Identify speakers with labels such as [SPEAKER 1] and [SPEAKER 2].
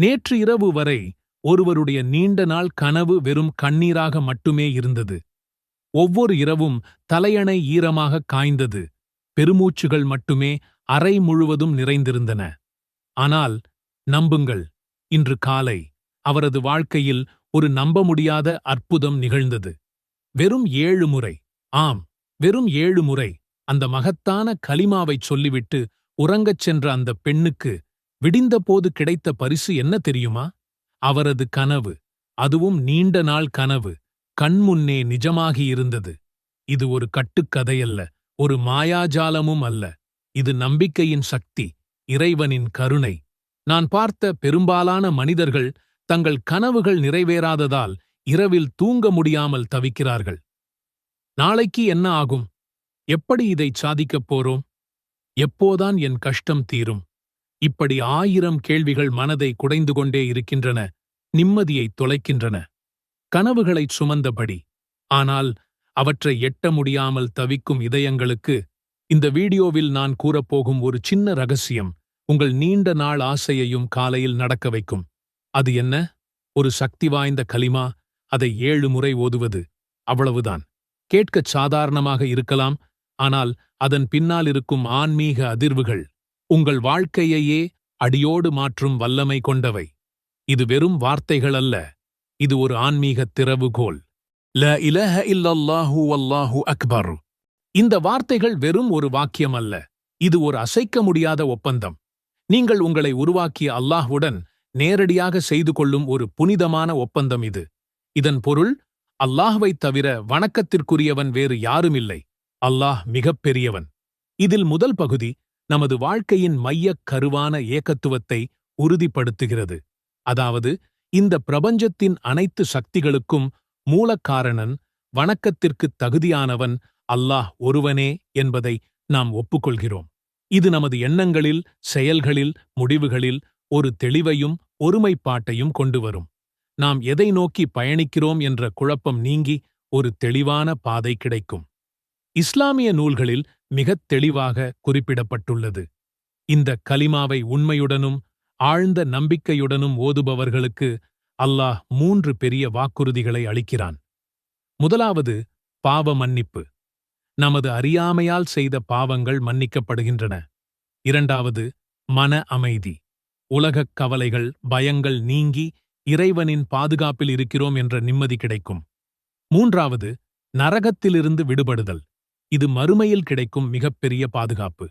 [SPEAKER 1] நேற்று இரவு வரை ஒருவருடைய நீண்ட நாள் கனவு வெறும் கண்ணீராக மட்டுமே இருந்தது. ஒவ்வொரு இரவும் தலையணை ஈரமாக காய்ந்தது. பெருமூச்சுகள் மட்டுமே அறை முழுவதும் நிறைந்திருந்தன. ஆனால் நம்புங்கள், இன்று காலை அவரது வாழ்க்கையில் ஒரு நம்ப முடியாத அற்புதம் நிகழ்ந்தது. வெறும் 7 முறை, ஆம், வெறும் 7 முறை அந்த மகத்தான கலிமாவைச் சொல்லிவிட்டு உறங்கச் சென்ற அந்த பெண்ணுக்கு விடிந்தபோது கிடைத்த பரிசு என்ன தெரியுமா? அவரது கனவு, அதுவும் நீண்ட நாள் கனவு, கண்முன்னே நிஜமாகியிருந்தது. இது ஒரு கட்டுக்கதையல்ல, ஒரு மாயாஜாலமும் அல்ல. இது நம்பிக்கையின் சக்தி, இறைவனின் கருணை. நான் பார்த்த பெரும்பாலான மனிதர்கள் தங்கள் கனவுகள் நிறைவேறாததால் இரவில் தூங்க முடியாமல் தவிக்கிறார்கள். நாளைக்கு என்ன ஆகும்? எப்படி இதைச் சாதிக்கப் போறோம்? எப்போதான் என் கஷ்டம் தீரும்? இப்படி 1000 கேள்விகள் மனதை குடைந்து கொண்டே இருக்கின்றன, நிம்மதியைத் தொலைக்கின்றன. கனவுகளைச் சுமந்தபடி, ஆனால் அவற்றை எட்ட முடியாமல் தவிக்கும் இதயங்களுக்கு இந்த வீடியோவில் நான் கூறப்போகும் ஒரு சின்ன ரகசியம் உங்கள் நீண்ட நாள் ஆசையையும் காலையில் நடக்க வைக்கும். அது என்ன? ஒரு சக்தி வாய்ந்த கலிமா, அதை 7 முறை ஓதுவது, அவ்வளவுதான். கேட்கச் சாதாரணமாக இருக்கலாம், ஆனால் அதன் பின்னால் இருக்கும் ஆன்மீக அதிர்வுகள் உங்கள் வாழ்க்கையையே அடியோடு மாற்றும் வல்லமை கொண்டவை. இது வெறும் வார்த்தைகள் அல்ல, இது ஒரு ஆன்மீக திறவுகோல். லா இலாஹ இல்லல்லாஹு வல்லாஹு அக்பர். இந்த வார்த்தைகள் வெறும் ஒரு வாக்கியம் அல்ல, இது ஒரு அசைக்க முடியாத ஒப்பந்தம். நீங்கள் உங்களை உருவாக்கிய அல்லாஹ்வுடன் நேரடியாக செய்து கொள்ளும் ஒரு புனிதமான ஒப்பந்தம் இது. இதன் பொருள், அல்லாஹ்வைத் தவிர வணக்கத்திற்குரியவன் வேறு யாருமில்லை. அல்லாஹ் மிகப்பெரியவன். இதில் முதல் பகுதி நமது வாழ்க்கையின் மையக் கருவான ஏகத்துவத்தை உறுதிப்படுத்துகிறது. அதாவது, இந்த பிரபஞ்சத்தின் அனைத்து சக்திகளுக்கும் மூலக்காரணன், வணக்கத்திற்குத் தகுதியானவன் அல்லாஹ் ஒருவனே என்பதை நாம் ஒப்புக்கொள்கிறோம். இது நமது எண்ணங்களில், செயல்களில், முடிவுகளில் ஒரு தெளிவையும் ஒருமைப்பாட்டையும் கொண்டுவரும். நாம் எதை நோக்கி பயணிக்கிறோம் என்ற குழப்பம் நீங்கி ஒரு தெளிவான பாதை கிடைக்கும். இஸ்லாமிய நூல்களில் மிகத் தெளிவாக குறிப்பிடப்பட்டுள்ளது. இந்த கலிமாவை உண்மையுடனும் ஆழ்ந்த நம்பிக்கையுடனும் ஓதுபவர்களுக்கு அல்லாஹ் 3 பெரிய வாக்குறுதிகளை அளிக்கிறான். முதலாவது, பாவ மன்னிப்பு. நமது அறியாமையால் செய்த பாவங்கள் மன்னிக்கப்படுகின்றன. இரண்டாவது, மன அமைதி. உலகக் கவலைகள், பயங்கள் நீங்கி இறைவனின் பாதுகாப்பில் இருக்கிறோம் என்ற நிம்மதி கிடைக்கும். மூன்றாவது, நரகத்திலிருந்து விடுபடுதல். இது மறுமையில் கிடைக்கும் மிகப்பெரிய பாதுகாப்பு.